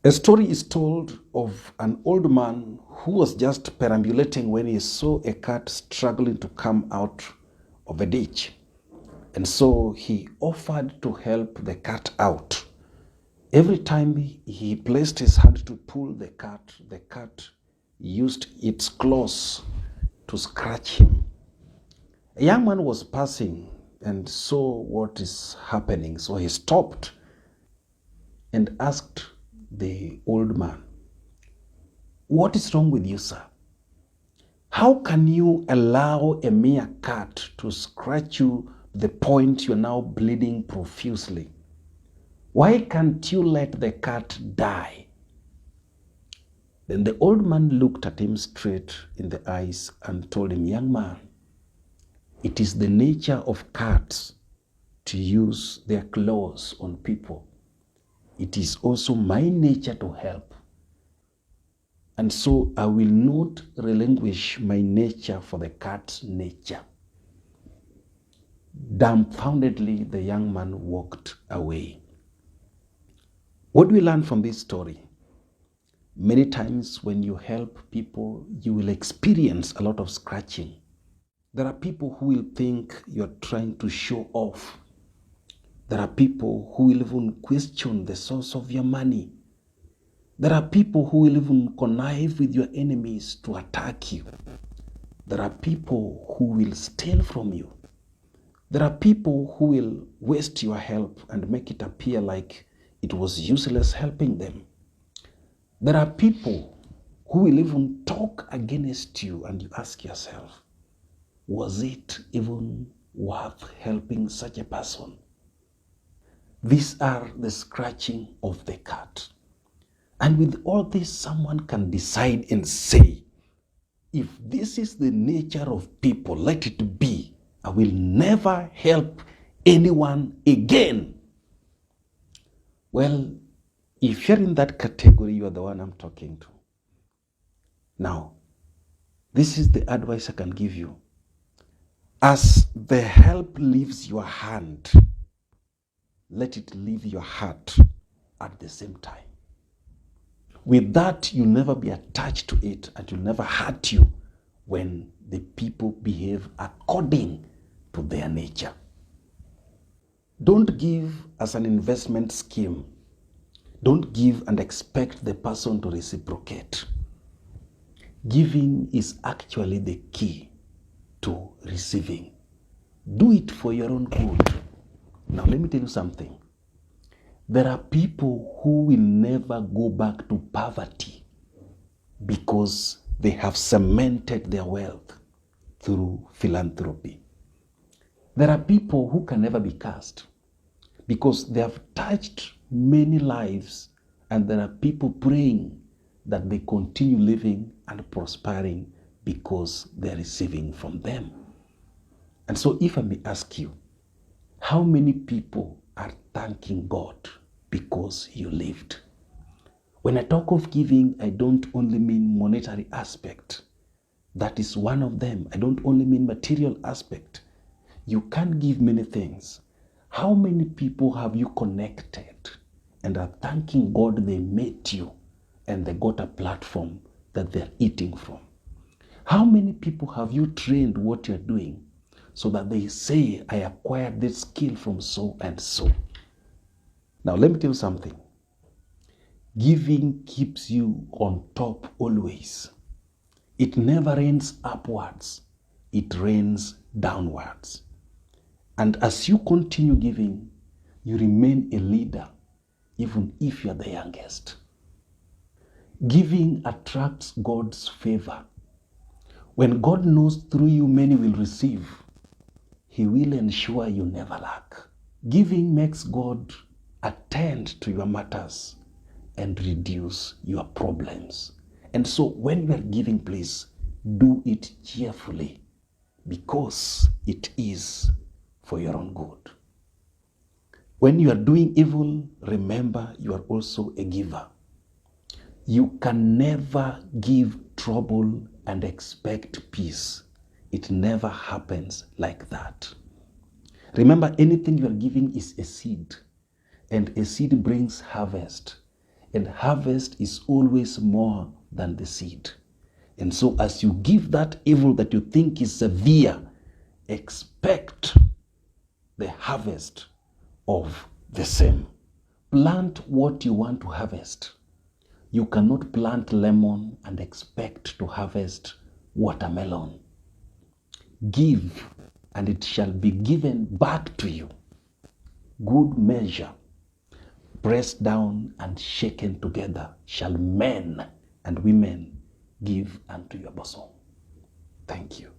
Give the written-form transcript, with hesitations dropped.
A story is told of an old man who was just perambulating when he saw a cat struggling to come out of a ditch. And so he offered to help the cat out. Every time he placed his hand to pull the cat used its claws to scratch him. A young man was passing and saw what is happening, so he stopped and asked the old man, "What is wrong with you, sir? How can you allow a mere cat to scratch you to the point you're now bleeding profusely? Why can't you let the cat die?" Then the old man looked at him straight in the eyes and told him, "Young man, it is the nature of cats to use their claws on people. It is also my nature to help. And so I will not relinquish my nature for the cat's nature." Dumbfoundedly, the young man walked away. What do we learn from this story? Many times when you help people, you will experience a lot of scratching. There are people who will think you're trying to show off. There are people who will even question the source of your money. There are people who will even connive with your enemies to attack you. There are people who will steal from you. There are people who will waste your help and make it appear like it was useless helping them. There are people who will even talk against you, and you ask yourself, was it even worth helping such a person? These are the scratching of the cat. And with all this, someone can decide and say, if this is the nature of people, let it be. I will never help anyone again. Well, if you're in that category, you are the one I'm talking to. Now, this is the advice I can give you. As the help leaves your hand, let it leave your heart at the same time. With that, you'll never be attached to it, and you'll never hurt you when the people behave according to their nature. Don't give as an investment scheme. Don't give and expect the person to reciprocate. Giving is actually the key to receiving. Do it for your own good. Now, let me tell you something. There are people who will never go back to poverty because they have cemented their wealth through philanthropy. There are people who can never be cursed because they have touched many lives, and there are people praying that they continue living and prospering because they're receiving from them. And so if I may ask you, how many people are thanking God because you lived? When I talk of giving, I don't only mean monetary aspect. That is one of them. I don't only mean material aspect. You can give many things. How many people have you connected and are thanking God they met you and they got a platform that they're eating from? How many people have you trained what you're doing so that they say, I acquired this skill from so and so? Now, let me tell you something. Giving keeps you on top always. It never rains upwards. It rains downwards. And as you continue giving, you remain a leader, even if you're the youngest. Giving attracts God's favor. When God knows through you many will receive, He will ensure you never lack. Giving makes God attend to your matters and reduce your problems. And so when you are giving, please do it cheerfully because it is for your own good. When you are doing evil, remember you are also a giver. You can never give trouble and expect peace. It never happens like that. Remember, anything you are giving is a seed, and a seed brings harvest. And harvest is always more than the seed. And so as you give that evil that you think is severe, expect the harvest of the same. Plant what you want to harvest. You cannot plant lemon and expect to harvest watermelon. Give, and it shall be given back to you. Good measure, pressed down and shaken together, shall men and women give unto your bosom. Thank you.